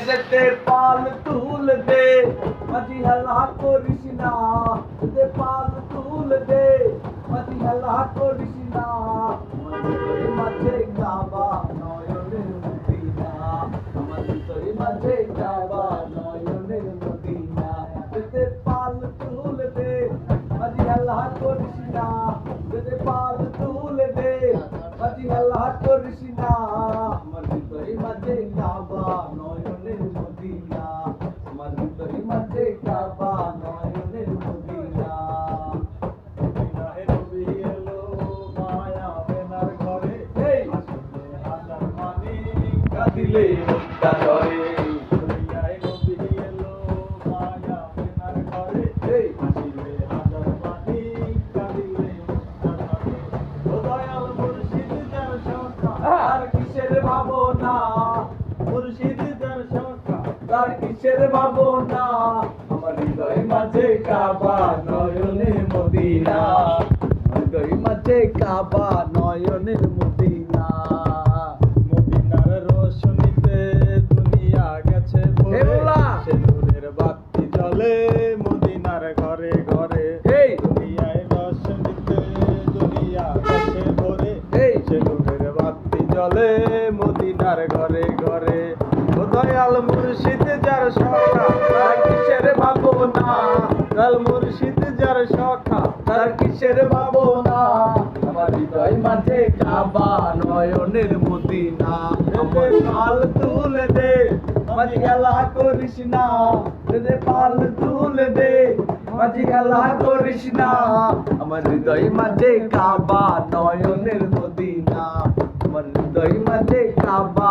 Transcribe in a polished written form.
যেতে পাল তুল দে মাঝি হেলা করিস না দে পাল তুল দে মাঝি হেলা করিস না তোর মাঝে কাবা নয়নের মদিনা আমার তোর মাঝে কাবা নয়নের মদিনা যেতে পাল তুল দে মাঝি হেলা করিস না দে পাল তুল দে মাঝি হেলা করিস না আমার তোর মাঝে কাবা নয়নের মদিনা আমার তোর মাঝে কাবা নয়নের মদিনা বিনাহে নবী এলো মায়া বেনার ঘরে আসলে হাজার মানি কাঁদিলে মুক্তা করে বিনাহে নবী এলো মায়া বেনার ঘরে আসলে হাজার মানি কাঁদিলে মুক্তা করে ও দয়াল মুর্শিদ যার সংখ্যা আর কিসের ভাবনা মুর্শিদ যার সংখ্যা তার কিসের ভাবনা আমার হৃদয় মাঝে কাবা নয়নের মদিনা হৃদয় মাঝে কাবা নয়নের মদিনা মদিনার রোশনীতে দুনিয়া গেছে ভরে এগুলা। সে নূরের বাতি জ্বলে মদিনার ঘরে ঘরে এই দুনিয়ায় রোশনীতে দুনিয়া গেছে ভরে এই সে নূরের বাতি জ্বলে মদিনার ঘরে ঘরে ও দয়াল মুর্শিদ যার সখা তার কিসের ভাবনা দয়াল মুর্শিদ যার সখা তার কিসের ভাবনা আমার হৃদয় মাঝে কাবা নয়নের মদিনা আমার পাল তুলে দে মাঝি খেলা করিস না দে পাল তুলে দে মাঝি খেলা করিস না আমার হৃদয় মাঝে কাবা নয়নের মদিনা আমার হৃদয় মাঝে কাবা